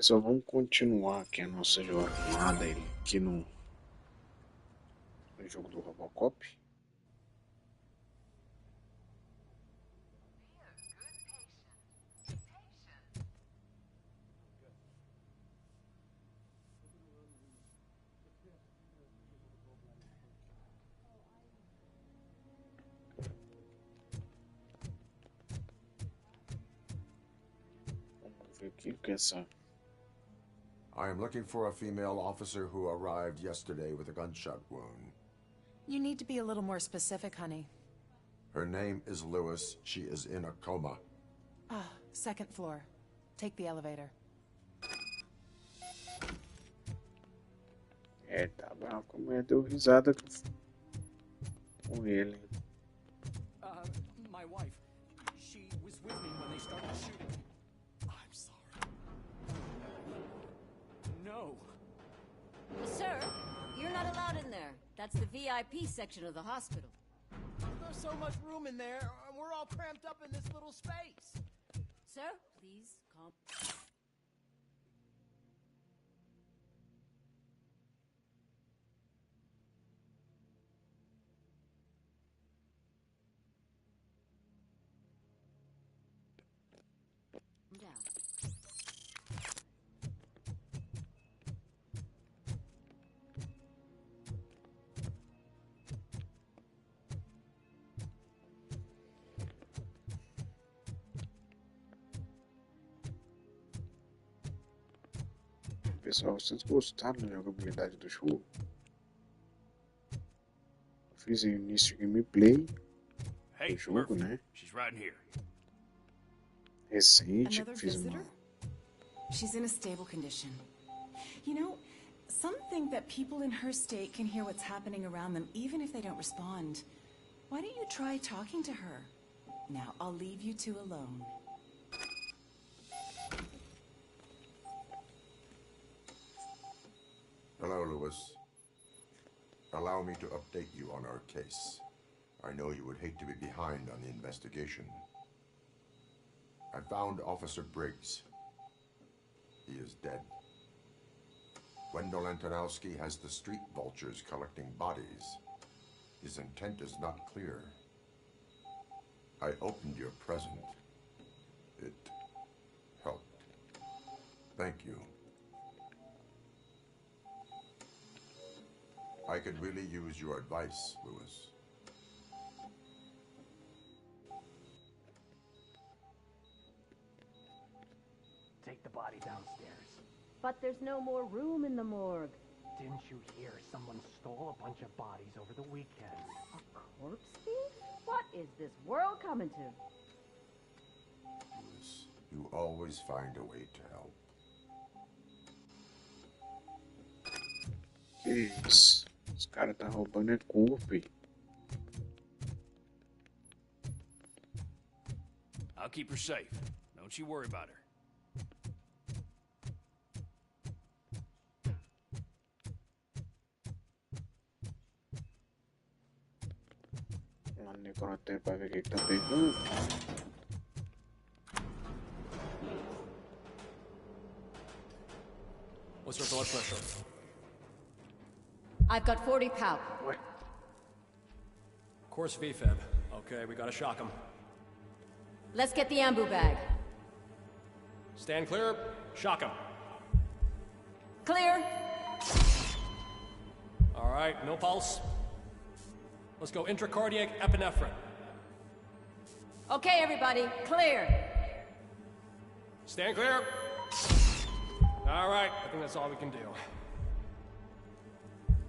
Pessoal, vamos continuar aqui a nossa jornada aqui no jogo do Robocop. Vamos ver aqui o que é essa. I am looking for a female officer who arrived yesterday with a gunshot wound. You need to be a little more specific, honey. Her name is Lewis. She is in a coma. Ah, second floor. Take the elevator. Tá bom, como deu risada com ele. My wife. She was with me when they started shooting. I'm sorry. No. Sir, you're not allowed in there. That's the VIP section of the hospital. There's so much room in there, and we're all cramped up in this little space. Sir, please calm. Down. Pessoal, vocês gostaram da jogabilidade do jogo? Eu fiz o início de gameplay do jogo, né? She's right here. Recente, Another fiz visitor? She's in a stable condition. You know, some think that people in her state can hear what's happening around them even if they don't respond. Why don't you try talking to her? Now, I'll leave you two alone. Hello, Lewis. Allow me to update you on our case. I know you would hate to be behind on the investigation. I found Officer Briggs. He is dead. Wendell Antonowski has the street vultures collecting bodies. His intent is not clear. I opened your present. It helped. Thank you. I could really use your advice, Lewis. Take the body downstairs. But there's no more room in the morgue. Didn't you hear someone stole a bunch of bodies over the weekend? A corpse thief? What is this world coming to? Lewis, you always find a way to help. Que isso? Os caras tá roubando é corpo. I'll keep her safe. Don't you worry about her. Lá no necrotério pra ver o que tá pegando. What's her blood pressure? I've got 40 pow. Ué, Course VFib. Okay, we gotta shock him. Let's get the ambu bag. Stand clear. Shock him. Clear. All right, no pulse. Let's go intracardiac epinephrine. Okay, everybody, clear. Stand clear. All right, I think that's all we can do.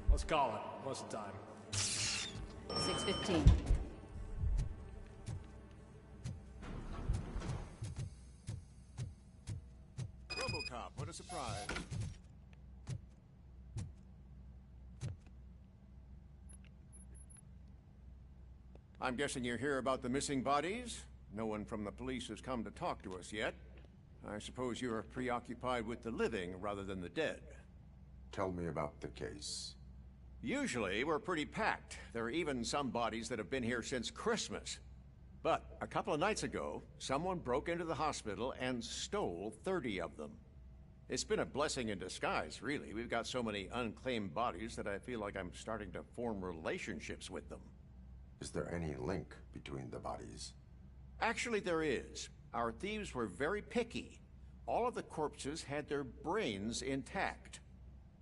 Let's call it. What's the time? 6:15. Robocop, what a surprise. I'm guessing you're here about the missing bodies? No one from the police has come to talk to us yet. I suppose you're preoccupied with the living rather than the dead. Tell me about the case. Usually, we're pretty packed. There are even some bodies that have been here since Christmas. But a couple of nights ago, someone broke into the hospital and stole 30 of them. It's been a blessing in disguise, really. We've got so many unclaimed bodies that I feel like I'm starting to form relationships with them. Is there any link between the bodies? Actually, there is. Our thieves were very picky. All of the corpses had their brains intact.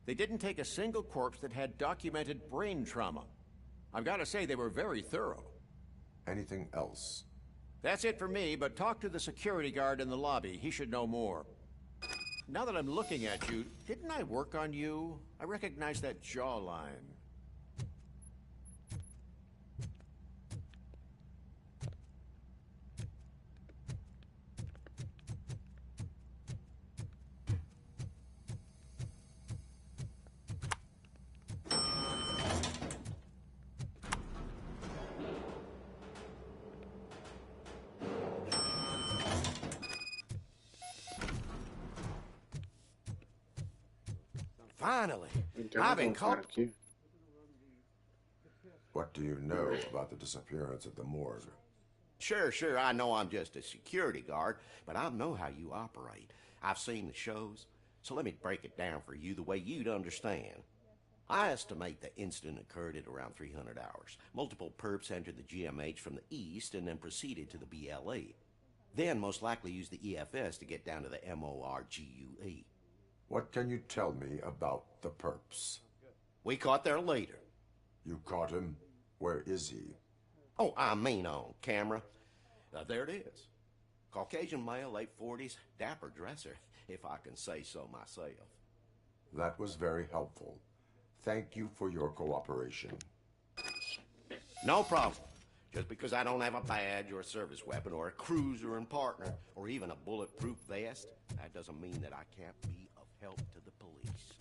They didn't take a single corpse that had documented brain trauma. I've got to say, they were very thorough. Anything else? That's it for me, but talk to the security guard in the lobby. He should know more. Now that I'm looking at you, didn't I work on you? I recognize that jawline. Finally, Interrompeu I've been um cara caught. aqui. What do you know about the disappearance at the morgue? Sure, I know I'm just a security guard, but I know how you operate. I've seen the shows, so let me break it down for you the way you'd understand. I estimate the incident occurred at around 300 hours. Multiple perps entered the GMH from the east and then proceeded to the BLE. Then most likely used the EFS to get down to the MORGUE. What can you tell me about the perps? We caught their leader. You caught him? Where is he? Oh, I mean on camera. There it is. Caucasian male, late 40s, dapper dresser, if I can say so myself. That was very helpful. Thank you for your cooperation. No problem. Just because I don't have a badge or a service weapon or a cruiser and partner or even a bulletproof vest, that doesn't mean that I can't be of help to the police.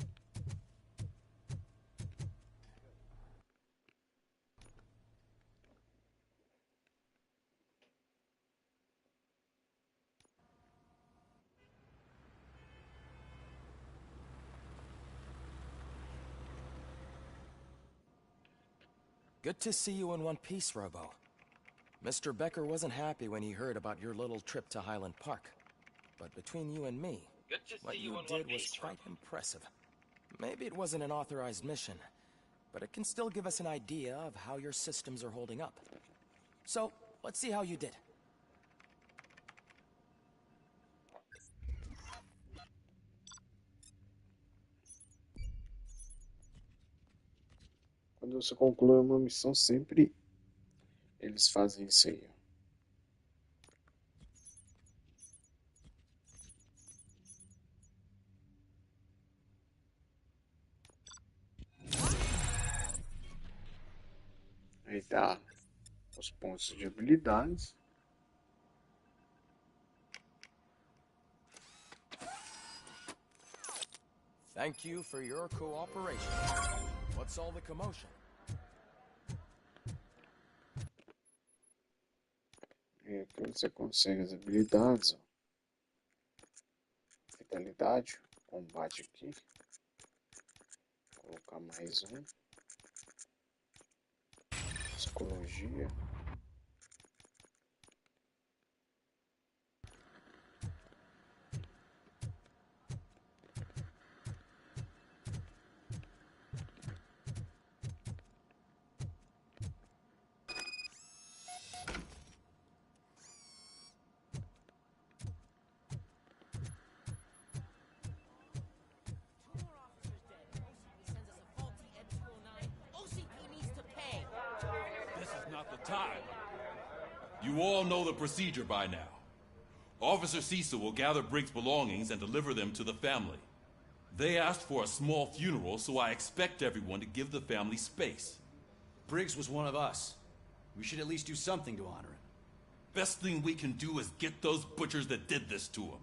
Good to see you in one piece, Robo. Mr. Becker wasn't happy when he heard about your little trip to Highland Park. But between you and me, what you did was quite impressive. Maybe it wasn't an authorized mission, but it can still give us an idea of how your systems are holding up. So, let's see how you did. Quando você conclui uma missão, sempre eles fazem isso aí. Ó. Aí dá os pontos de habilidades. Thank you for your cooperation. What's all the commotion? E aqui você consegue as habilidades. Ó. Vitalidade, combate aqui. Vou colocar mais um. Psicologia. Time. You all know the procedure by now. Officer Cecil will gather Briggs' belongings and deliver them to the family. They asked for a small funeral, so I expect everyone to give the family space. Briggs was one of us. We should at least do something to honor him. Best thing we can do is get those butchers that did this to him.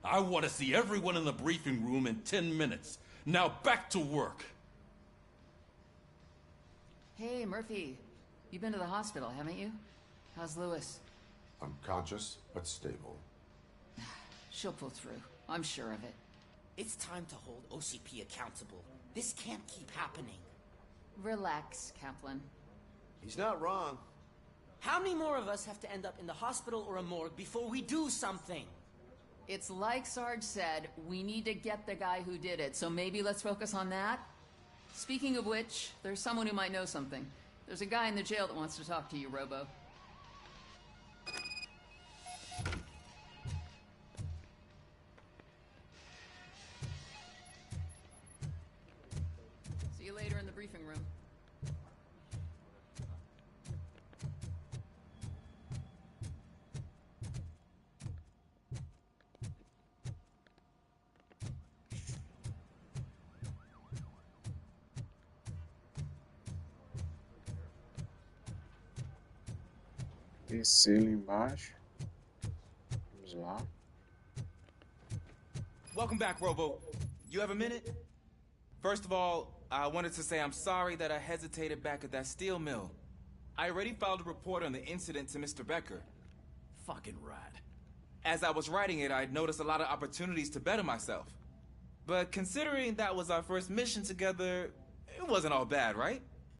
I want to see everyone in the briefing room in 10 minutes. Now back to work. Hey, Murphy. You've been to the hospital, haven't you? How's Lewis? Unconscious, but stable. She'll pull through. I'm sure of it. It's time to hold OCP accountable. This can't keep happening. Relax, Kaplan. He's not wrong. How many more of us have to end up in the hospital or a morgue before we do something? It's like Sarge said, we need to get the guy who did it, so maybe let's focus on that? Speaking of which, there's someone who might know something. There's a guy in the jail that wants to talk to you, Robo. See you later in the briefing room. Descer lá embaixo. Vamos lá. Welcome back, Robo. You have a minute? First of all, I wanted to say I'm sorry that I hesitated back at that steel mill. I already filed a report on the incident to Mr. Becker. Fucking rat. As I was writing it, I'd noticed a lot of opportunities to better myself. But considering that was our first mission together, it wasn't all bad, right?